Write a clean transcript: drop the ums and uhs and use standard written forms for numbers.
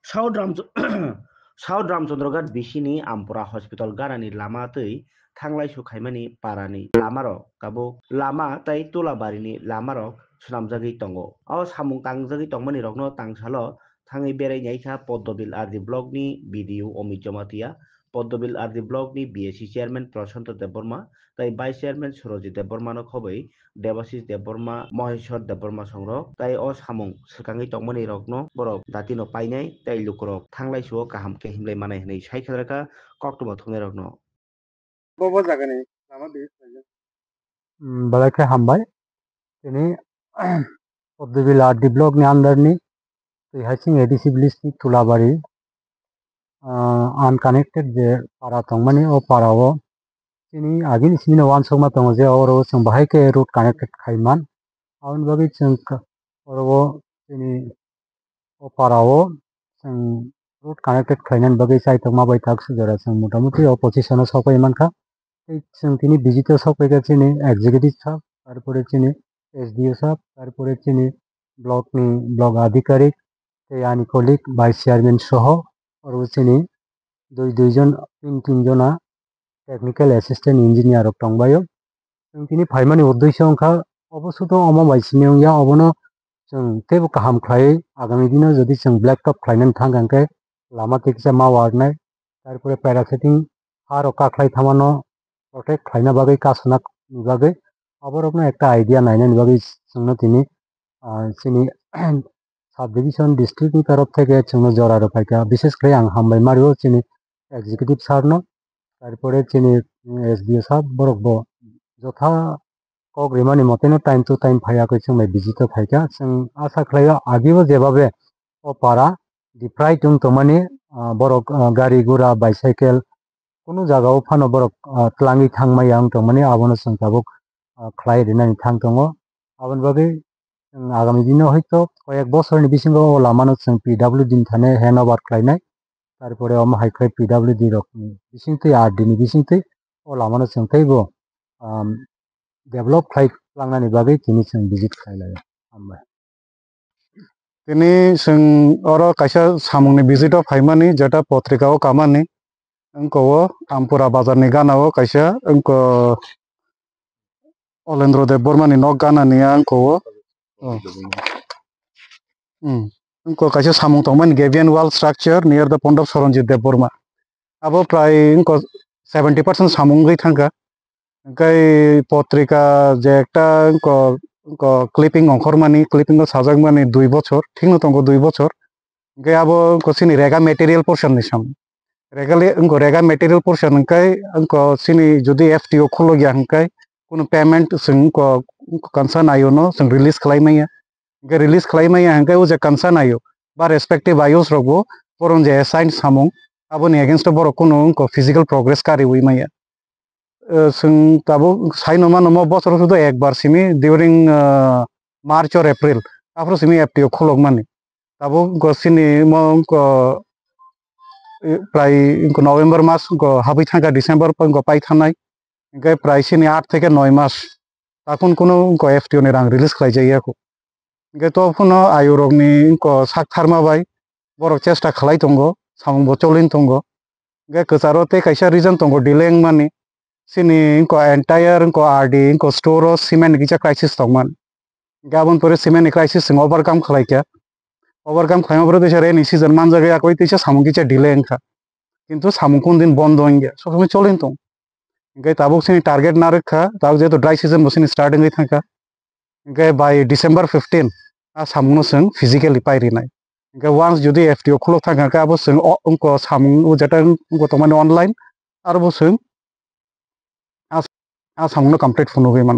South Ram South Ramchandra Bishini Ampura Hospital Garani Lama Tui Tanglai Shukaimani Parani Lamaro Kabo Lama Tai Tulabarini Lamaro Sunamzagi Tongo Aw Samung Tangzagi Tongmani Rogno Tangsalo Tangi Bere Nyaika Podobil Ardi Blogni Video Omijomatia Podobil Ardi Blogni BSC Chairman Prashanto Deborma Tai Vice Chairman Suroji Debormano Khobei Devasis Deborma Moheshwar Deborma Songro Tai O Samung Sekangi Tongmani Rogno Borok Datino Painai Tai Lukorok Tanglai Suo Kaham Kehimlai Manai Hne Saikhadraka Koktumo Thungai Rogno Bobo jagani lama bis Balake Hambai, ini Poddubil Ardi Blog ni under ni hacing ADC list ni Tulabari unconnected je para tongmani o para wo ini agin ismina wan soma tongo je oro sing bahai ke root connected khaiman aun bagi sing oro wo ini o para wo sing root connected khainan bagi sai tongma bai tak sujara sing motamuti opposition sokai manka sing tini digital sokai ke chini executive sab তারপরে চিনি SDO সাহেব তারপরে চিনি block আধিকারিক তেয়ানি colic vice chairman সহ আরও চিনি দুইজন তিনজনা টেকনিক্যাল অ্যাসিস্ট্যান্ট ইঞ্জিনিয়ার টংবায়ো তিনি ফাইমানি উদ্দেশ্য অংখা অবশ্যত অমাबायसिनियाव या अबनो जों तेबो गाहाम खाय आगामी दिनाव যদি जों ब्लैक टप खायनानै थांगांके लामा टेकसा मावारनाय তারপরে প্যারাসেটিং আর কাখলাই থামানো প্রটেক্ট খাইনা বাগै কাসনা বাগै আবার আপনার একটা আইডিয়া নাইনানি বাগै जोंनो তিনি চিনি সাব ডিভিশন ডিস্ট্রিক্টনি তরফ থেকে जोंनो জরারো পাইকা বিশেষ করে আं হামবাই মারিও চিনি এক্সিকিউটিভ সারনো তারপরে চিনি এসডিও সাহেব বরকবো যথা কগ্রিমানি মতেনো টাইম টু টাইম ফাইয়াকৈ जों বিজিত ফাইকা जों আশা খালাयो আগেও যেভাবে ও পারা ডিপ্রাই টুং তমানি বরক গাড়ি গুড়া বাইসাইকেল কোনো জায়গাও ফানো বরক ত্লাঙ্গি থাংমাই আং তমানি আবনো जों তাবক খালাই রিনানি থাং দङ আবন বাগै আগামী দিনে হয়তো কয়েক বছরনি বিসিঙ্গো ও লামানো जों পিডব্লিউডি থানে হ্যান্ড ওভার খাইনাই তারপরে অম হাইখাই পিডব্লিউডি রকম বিসিংতৈ আরডিনি বিসিংতৈ ও লামানো जों তৈবো ডেভেলপ খাই লাंनानि बागै তিনি जों ভিজিট খাইलायो हामबाय তিনি जों अर कायसा सामुंनि भिजिटआव फाइमानि जेटा पत्रिकाओ कामानि अंको आमपुरा बाजारनि गानाओ कायसा अंको अलेन्द्र देव बर्मानि नक गानानि अंको अंको कायसा सामुं तंगमानि gabion wall structure near the pond of Saranjit Dev Barma आबो प्राय अंको 70% सामुंगै थांगा ओंखाय पत्रिका जे एकटा अंको क्लिपिंग अंखरमानि क्लिपिंग साजागमानि 2 बछर ठीक दंगो 2 बछर ओंखाय आबो अंको सिनि रेगा मेटेरियल पोर्शन नि साम रेगा मेटेरियल पोर्शन ओंखाय अंको सिनि जुदि एफटीओ खुलो गया ओंखाय कोनो पेमेंट जों कंसर्न आयो नो जों रिलीज खालायमाया ओंखाय रिलीज खालायमाया ओंखाय ओ जे कंसर्न आयो बा रेस्पेक्टिव आयोस रगबो बरन जे साइन सामुं आबोनि एगेंस्ट बर कोनो अंको फिजिकल प्रोग्रेस कारी उइमाया जों दाबो साइनमा नमो बছর শুধু একবার সিমি ডিউরিং মার্চ और एप्रिल आफ्रो सिमी एफटीओ खुलक माने दाबो गसिनि मंको प्राय इंको नवेम्बर मास इंको हाबै थांगा डिसेम्बर इंको पाइ थानाय इंको प्राय सिनि 8 থেকে 9 मास ताकुन कोनो इंको एफटीओ नि रां रिलीज खालाय जायाखौ इंको तो फुनो आयुरगनि इंको साक थारमाबाय बरक चेष्टा खालाय दंगो सामुं बचलिन दंगो इंको कचारोते कायसा रिजन दंगो डिलें माने सिनि इंको एंटायर इंको आरडी इंको स्टोर सीमेंट गिजा क्राइसिस दंमोन गाबोन पर सीमेंट क्राइसिस जों ओवरकाम खालायखा ओवरकाम खालामब्रो देशा रेनी सीजन मान जागा कोइ देशा सामुं गिजा डिले अंखा किंतु सामुं कोन दिन बंद होंगे सब समय चलिन दं इंगे ताबुक सिनि टारगेट ना रखा ताब जेतो ड्राई सीजन बसिनि स्टार्टिंग गई थांखा इंगे बाय डिसेम्बर 15 आ सामुं जों फिजिकली पाइरिनाय इंगे वान्स जुदि एफटीओ खुलो थांखा आबो जों अंको सामुं जेटा अंको तमाने ऑनलाइन आरो जों आ सामुंनो कंप्लीट फुनो गई